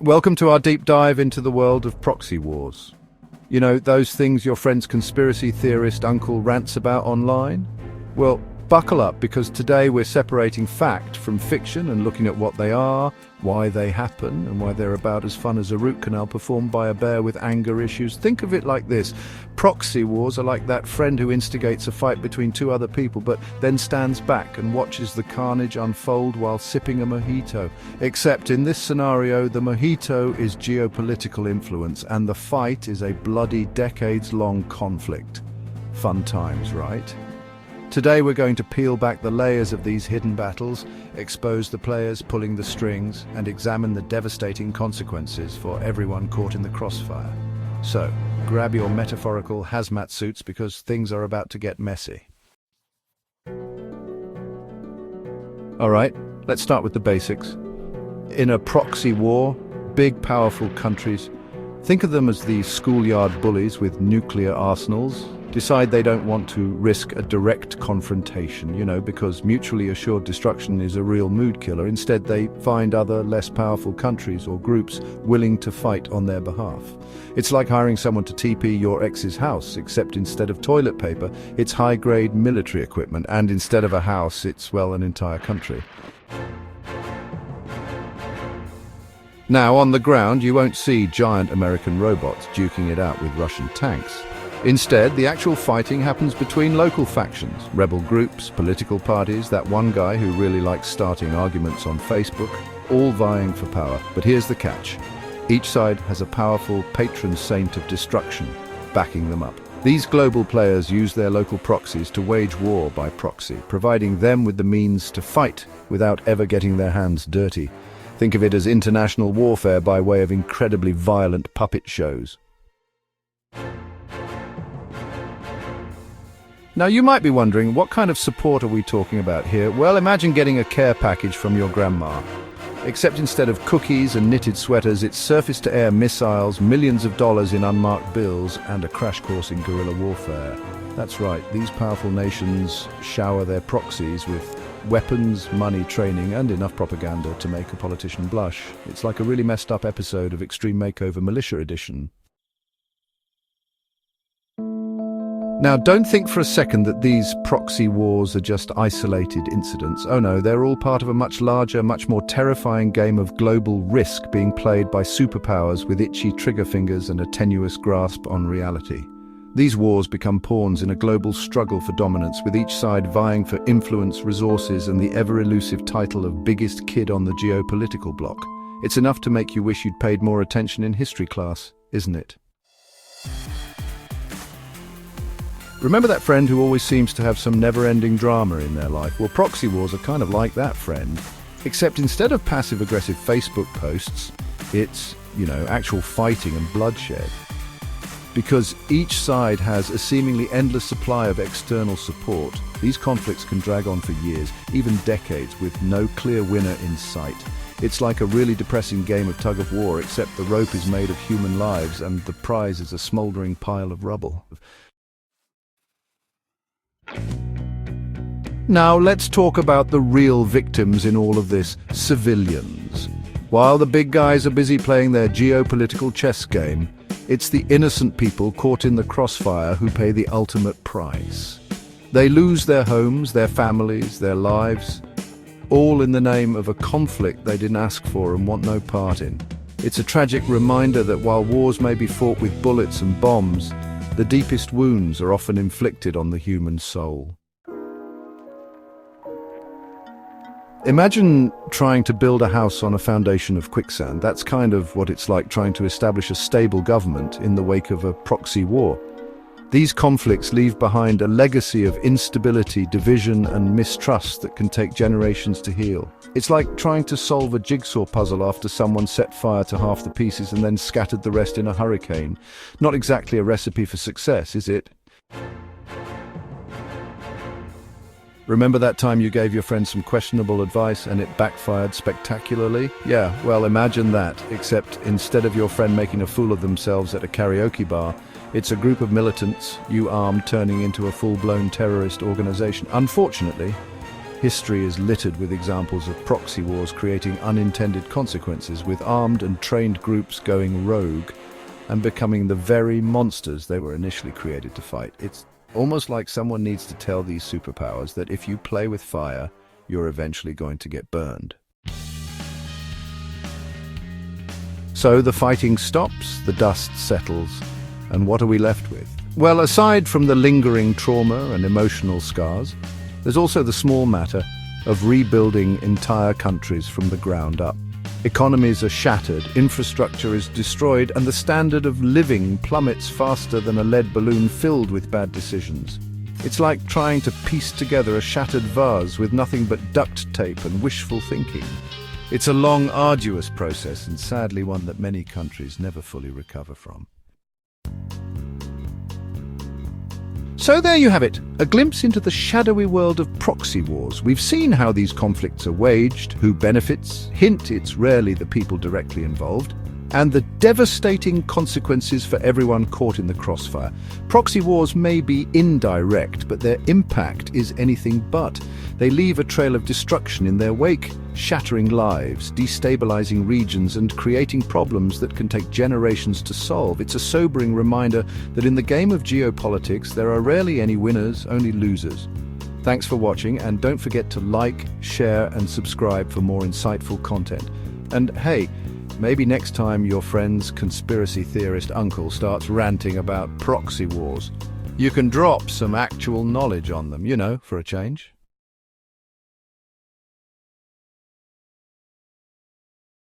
Welcome to our deep dive into the world of proxy wars. You know, those things your friend's conspiracy theorist uncle rants about online? Well, buckle up, because today we're separating fact from fiction and looking at what they are, why they happen, and why they're about as fun as a root canal performed by a bear with anger issues. Think of it like this. Proxy wars are like that friend who instigates a fight between two other people but then stands back and watches the carnage unfold while sipping a mojito. Except in this scenario, the mojito is geopolitical influence and the fight is a bloody decades-long conflict. Fun times, right? Today we're going to peel back the layers of these hidden battles, expose the players pulling the strings, and examine the devastating consequences for everyone caught in the crossfire. So, grab your metaphorical hazmat suits because things are about to get messy. Alright, let's start with the basics. In a proxy war, big powerful countries, think of them as the schoolyard bullies with nuclear arsenals, decide they don't want to risk a direct confrontation, because mutually assured destruction is a real mood killer. Instead, they find other, less powerful countries or groups willing to fight on their behalf. It's like hiring someone to TP your ex's house, except instead of toilet paper, it's high-grade military equipment, and instead of a house, it's, well, an entire country. Now, on the ground, you won't see giant American robots duking it out with Russian tanks. Instead, the actual fighting happens between local factions, rebel groups, political parties, that one guy who really likes starting arguments on Facebook, all vying for power. But here's the catch. Each side has a powerful patron saint of destruction backing them up. These global players use their local proxies to wage war by proxy, providing them with the means to fight without ever getting their hands dirty. Think of it as international warfare by way of incredibly violent puppet shows. Now, you might be wondering, what kind of support are we talking about here? Well, imagine getting a care package from your grandma. Except instead of cookies and knitted sweaters, it's surface-to-air missiles, millions of dollars in unmarked bills, and a crash course in guerrilla warfare. That's right, these powerful nations shower their proxies with weapons, money, training, and enough propaganda to make a politician blush. It's like a really messed up episode of Extreme Makeover Militia Edition. Now, don't think for a second that these proxy wars are just isolated incidents. Oh no, they're all part of a much larger, much more terrifying game of global risk being played by superpowers with itchy trigger fingers and a tenuous grasp on reality. These wars become pawns in a global struggle for dominance, with each side vying for influence, resources, and the ever-elusive title of biggest kid on the geopolitical block. It's enough to make you wish you'd paid more attention in history class, isn't it? Remember that friend who always seems to have some never-ending drama in their life? Well, proxy wars are kind of like that friend, except instead of passive-aggressive Facebook posts, it's, actual fighting and bloodshed. Because each side has a seemingly endless supply of external support, these conflicts can drag on for years, even decades, with no clear winner in sight. It's like a really depressing game of tug-of-war, except the rope is made of human lives and the prize is a smoldering pile of rubble. Now let's talk about the real victims in all of this, civilians. While the big guys are busy playing their geopolitical chess game, it's the innocent people caught in the crossfire who pay the ultimate price. They lose their homes, their families, their lives, all in the name of a conflict they didn't ask for and want no part in. It's a tragic reminder that while wars may be fought with bullets and bombs, the deepest wounds are often inflicted on the human soul. Imagine trying to build a house on a foundation of quicksand. That's kind of what it's like trying to establish a stable government in the wake of a proxy war. These conflicts leave behind a legacy of instability, division, and mistrust that can take generations to heal. It's like trying to solve a jigsaw puzzle after someone set fire to half the pieces and then scattered the rest in a hurricane. Not exactly a recipe for success, is it? Remember that time you gave your friend some questionable advice and it backfired spectacularly? Yeah, well, imagine that, except instead of your friend making a fool of themselves at a karaoke bar, it's a group of militants, you armed, turning into a full-blown terrorist organization. Unfortunately, History is littered with examples of proxy wars creating unintended consequences, with armed and trained groups going rogue and becoming the very monsters they were initially created to fight. It's almost like someone needs to tell these superpowers that if you play with fire, you're eventually going to get burned. So the fighting stops, the dust settles, and what are we left with? Well, aside from the lingering trauma and emotional scars, there's also the small matter of rebuilding entire countries from the ground up. Economies are shattered, infrastructure is destroyed, and the standard of living plummets faster than a lead balloon filled with bad decisions. It's like trying to piece together a shattered vase with nothing but duct tape and wishful thinking. It's a long, arduous process, and sadly one that many countries never fully recover from. So there you have it, a glimpse into the shadowy world of proxy wars. We've seen how these conflicts are waged, who benefits, hint it's rarely the people directly involved, and the devastating consequences for everyone caught in the crossfire. Proxy wars may be indirect, but their impact is anything but. They leave a trail of destruction in their wake, shattering lives, destabilizing regions, and creating problems that can take generations to solve. It's a sobering reminder that in the game of geopolitics, there are rarely any winners, only losers. Thanks for watching, and don't forget to like, share, and subscribe for more insightful content. And hey, maybe next time your friend's conspiracy theorist uncle starts ranting about proxy wars, you can drop some actual knowledge on them, for a change.